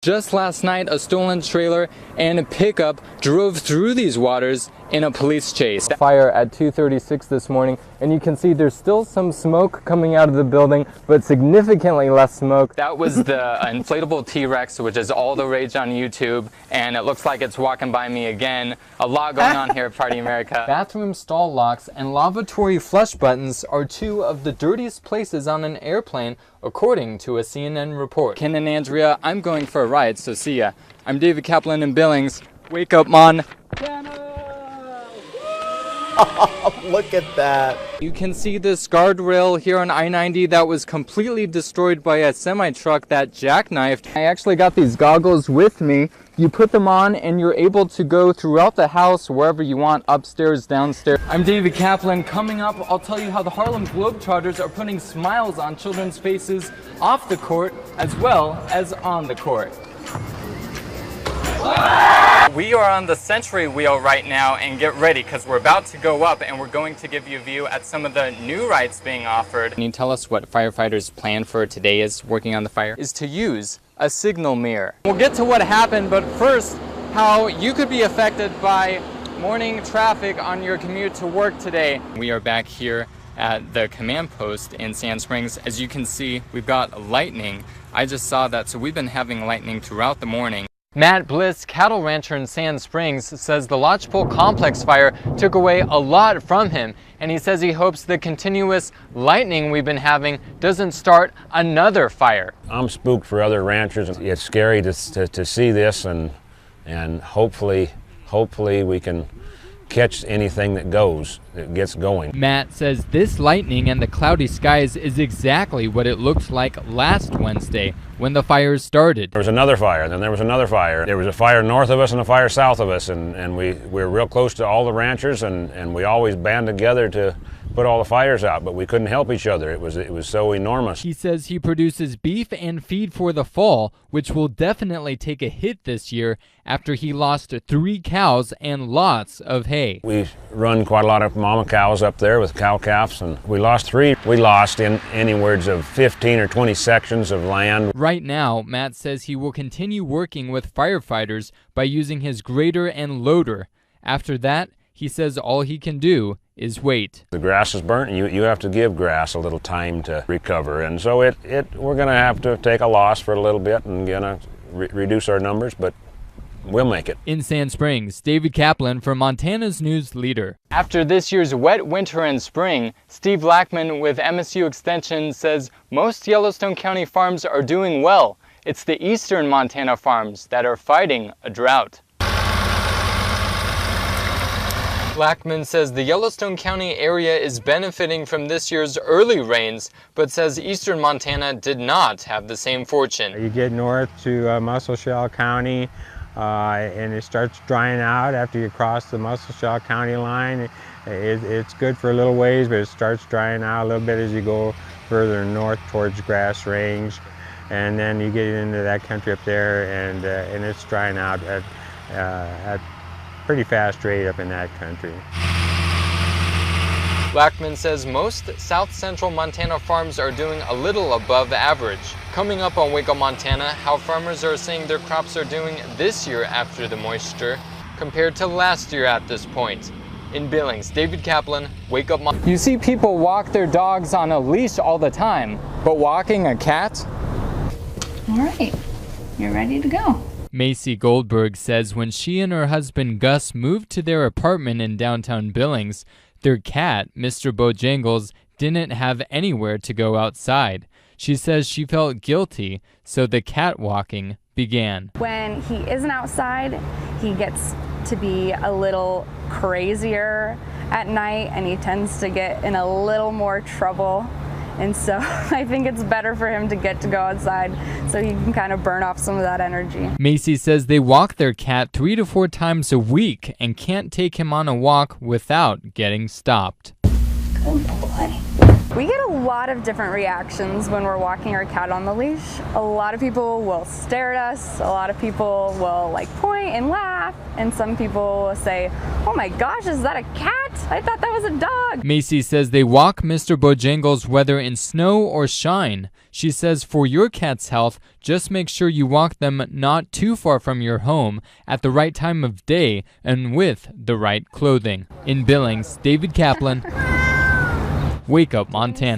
Just last night, a stolen trailer and a pickup drove through these waters in a police chase. Fire at 2:36 this morning, and you can see there's still some smoke coming out of the building, but significantly less smoke. That was the inflatable T-Rex, which is all the rage on YouTube, and it looks like it's walking by me again. A lot going on here at Party America. Bathroom stall locks and lavatory flush buttons are two of the dirtiest places on an airplane, according to a CNN report. Ken and Andrea, I'm going for a ride, so see ya. I'm David Kaplan in Billings. Wake up, Montana! Look at that. You can see this guardrail here on I-90 that was completely destroyed by a semi-truck that jackknifed. I actually got these goggles with me. You put them on and you're able to go throughout the house wherever you want, upstairs, downstairs. I'm David Kaplan. Coming up, I'll tell you how the Harlem Globetrotters are putting smiles on children's faces off the court as well as on the court. We are on the Century Wheel right now, and get ready because we're about to go up and we're going to give you a view at some of the new rides being offered. Can you tell us what firefighters' plan for today is working on the fire? Is to use a signal mirror. We'll get to what happened, but first, how you could be affected by morning traffic on your commute to work today. We are back here at the command post in Sand Springs. As you can see, we've got lightning. I just saw that, so we've been having lightning throughout the morning. Matt Bliss, cattle rancher in Sand Springs, says the Lodgepole Complex fire took away a lot from him, and he says he hopes the continuous lightning we've been having doesn't start another fire. I'm spooked for other ranchers. It's scary to see this, and hopefully we can catch anything that gets going. Matt says this lightning and the cloudy skies is exactly what it looked like last Wednesday when the fires started. There was another fire, then there was another fire. There was a fire north of us and a fire south of us, and we're real close to all the ranchers, and we always band together to put all the fires out, but we couldn't help each other. It was so enormous. He says he produces beef and feed for the fall, which will definitely take a hit this year after he lost 3 cows and lots of hay. We run quite a lot of mama cows up there with cow calves, and we lost 3. We lost in anywheres of 15 or 20 sections of land. Right now, Matt says he will continue working with firefighters by using his grader and loader. After that, he says all he can do is wait. The grass is burnt, and you have to give grass a little time to recover, and so we're going to have to take a loss for a little bit and gonna reduce our numbers, but we'll make it. In Sand Springs, David Kaplan for Montana's News Leader. After this year's wet winter and spring, Steve Lackman with MSU Extension says most Yellowstone County farms are doing well. It's the eastern Montana farms that are fighting a drought. Lackman says the Yellowstone County area is benefiting from this year's early rains, but says eastern Montana did not have the same fortune. You get north to Muscle County, and it starts drying out after you cross the Muscle County line. It's good for a little ways, but it starts drying out a little bit as you go further north towards Grass Range, and then you get into that country up there, and it's drying out at pretty fast rate up in that country. Lackman says most south central Montana farms are doing a little above average. Coming up on Wake Up Montana, how farmers are saying their crops are doing this year after the moisture compared to last year at this point. In Billings, David Kaplan, Wake Up Montana. You see people walk their dogs on a leash all the time, but walking a cat? All right, you're ready to go. Macy Goldberg says when she and her husband Gus moved to their apartment in downtown Billings, their cat, Mr. Bojangles, didn't have anywhere to go outside. She says she felt guilty, so the cat walking began. When he isn't outside, he gets to be a little crazier at night, and he tends to get in a little more trouble. And so I think it's better for him to get to go outside so he can kind of burn off some of that energy. Macy says they walk their cat 3 to 4 times a week and can't take him on a walk without getting stopped. Good boy. We get a lot of different reactions when we're walking our cat on the leash. A lot of people will stare at us, a lot of people will like point and laugh, and some people will say, "Oh my gosh, is that a cat? I thought that was a dog." Macy says they walk Mr. Bojangles whether in snow or shine. She says for your cat's health, just make sure you walk them not too far from your home at the right time of day and with the right clothing. In Billings, David Kaplan, Wake Up Montana.